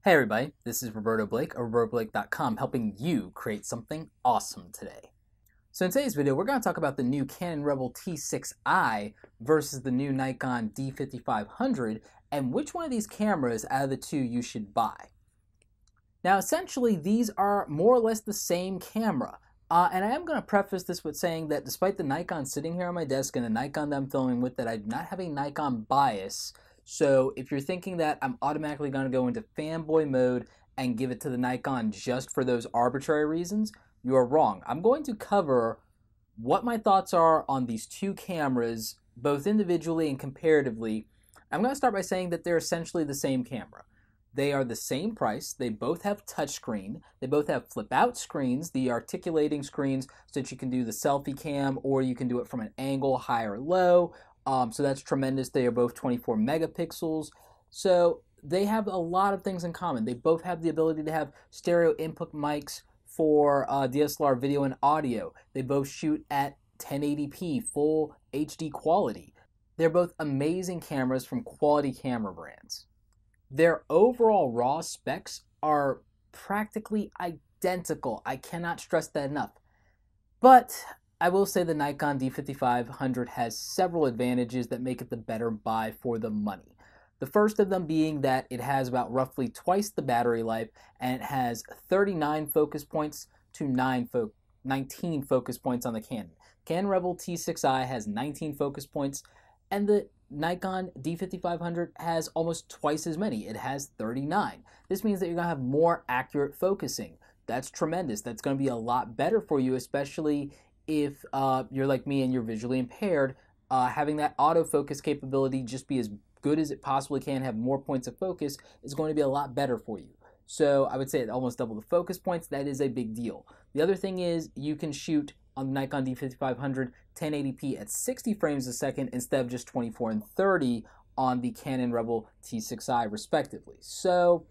Hey everybody, this is Roberto Blake of RobertoBlake.com, helping you create something awesome today. So in today's video, we're going to talk about the new Canon Rebel T6i versus the new Nikon D5500 and which one of these cameras out of the two you should buy. Now essentially, these are more or less the same camera. And I am going to preface this with saying that despite the Nikon sitting here on my desk and the Nikon that I'm filming with, that I do not have a Nikon bias. So if you're thinking that I'm automatically going to go into fanboy mode and give it to the Nikon just for those arbitrary reasons, you are wrong. I'm going to cover what my thoughts are on these two cameras, both individually and comparatively. I'm going to start by saying that they're essentially the same camera. They are the same price. They both have touchscreen. They both have flip-out screens, the articulating screens, so that you can do the selfie cam or you can do it from an angle, high or low. So that's tremendous. They are both 24 megapixels. So they have a lot of things in common. They both have the ability to have stereo input mics for DSLR video and audio. They both shoot at 1080p, full HD quality. They're both amazing cameras from quality camera brands. Their overall raw specs are practically identical. I cannot stress that enough. But I will say the Nikon D5500 has several advantages that make it the better buy for the money. The first of them being that it has about roughly twice the battery life and it has 39 focus points to 19 focus points on the Canon. Canon Rebel T6i has 19 focus points and the Nikon D5500 has almost twice as many. It has 39. This means that you're going to have more accurate focusing. That's tremendous. That's going to be a lot better for you, especially if you're like me and you're visually impaired. Having that autofocus capability just be as good as it possibly can, have more points of focus, is going to be a lot better for you. So I would say almost double the focus points. That is a big deal. The other thing is you can shoot on the Nikon D5500 1080p at 60 frames a second instead of just 24 and 30 on the Canon Rebel T6i respectively. So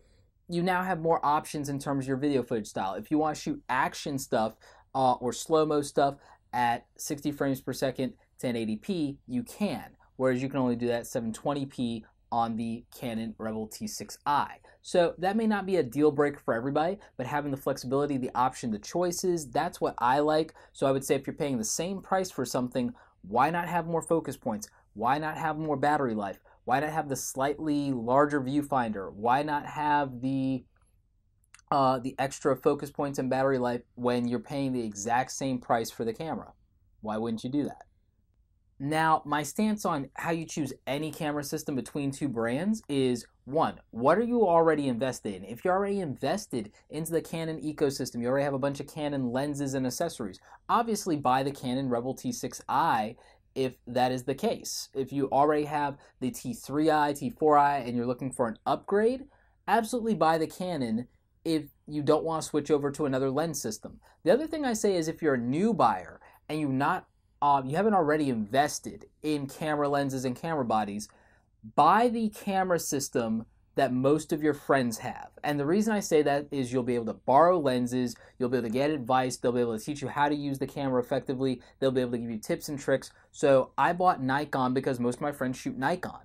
you now have more options in terms of your video footage style. If you want to shoot action stuff or slow-mo stuff at 60 frames per second 1080p, you can, whereas you can only do that at 720p on the Canon Rebel T6i. So that may not be a deal breaker for everybody, but having the flexibility, the option, the choices, that's what I like. So I would say if you're paying the same price for something, why not have more focus points? Why not have more battery life? Why not have the slightly larger viewfinder? Why not have the extra focus points and battery life when you're paying the exact same price for the camera? Why wouldn't you do that? Now, my stance on how you choose any camera system between two brands is, one, what are you already invested in? If you're already invested into the Canon ecosystem, you already have a bunch of Canon lenses and accessories, obviously buy the Canon Rebel T6i if that is the case. If you already have the T3i, T4i, and you're looking for an upgrade, absolutely buy the Canon if you don't want to switch over to another lens system. The other thing I say is if you're a new buyer and you haven't already invested in camera lenses and camera bodies, buy the camera system that most of your friends have. And the reason I say that is you'll be able to borrow lenses, you'll be able to get advice, they'll be able to teach you how to use the camera effectively, they'll be able to give you tips and tricks. So I bought Nikon because most of my friends shoot Nikon.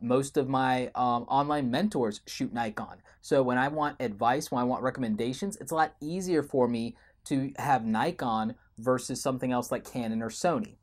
Most of my online mentors shoot Nikon. So when I want advice, when I want recommendations, it's a lot easier for me to have Nikon versus something else like Canon or Sony.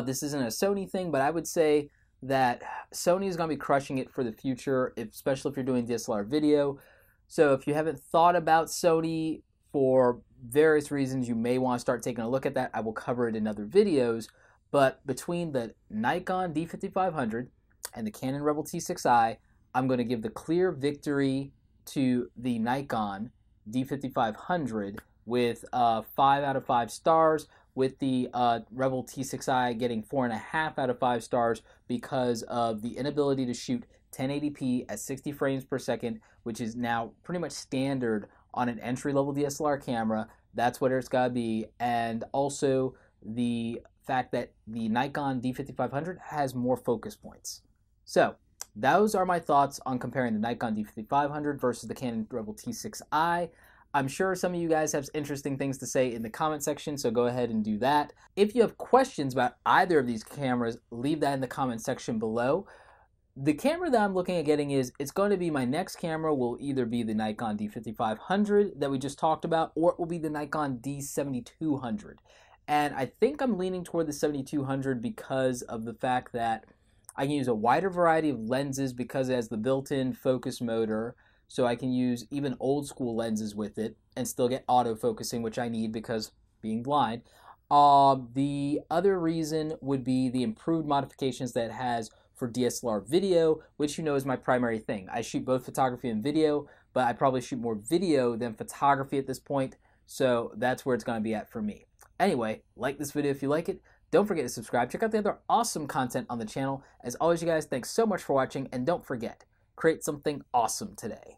This isn't a Sony thing, but I would say that Sony is going to be crushing it for the future, especially if you're doing DSLR video. So if you haven't thought about Sony for various reasons, you may want to start taking a look at that. I will cover it in other videos. But between the Nikon D5500 and the Canon Rebel T6i, I'm going to give the clear victory to the Nikon D5500 with 5 out of 5 stars, with the Rebel T6i getting 4.5 out of 5 stars because of the inability to shoot 1080p at 60 frames per second, which is now pretty much standard on an entry-level DSLR camera. That's what it's got to be. And also the fact that the Nikon D5500 has more focus points. So those are my thoughts on comparing the Nikon D5500 versus the Canon Rebel T6i. I'm sure some of you guys have interesting things to say in the comment section, so go ahead and do that. If you have questions about either of these cameras, leave that in the comment section below. The camera that I'm looking at getting it's going to be my next camera will either be the Nikon D5500 that we just talked about, or it will be the Nikon D7200. And I think I'm leaning toward the 7200 because of the fact that I can use a wider variety of lenses because it has the built-in focus motor, so I can use even old school lenses with it and still get autofocusing, which I need because being blind. The other reason would be the improved modifications that it has for DSLR video, which you know is my primary thing. I shoot both photography and video, but I probably shoot more video than photography at this point, so that's where it's going to be at for me. Anyway, like this video if you like it. Don't forget to subscribe. Check out the other awesome content on the channel. As always, you guys, thanks so much for watching, and don't forget, create something awesome today.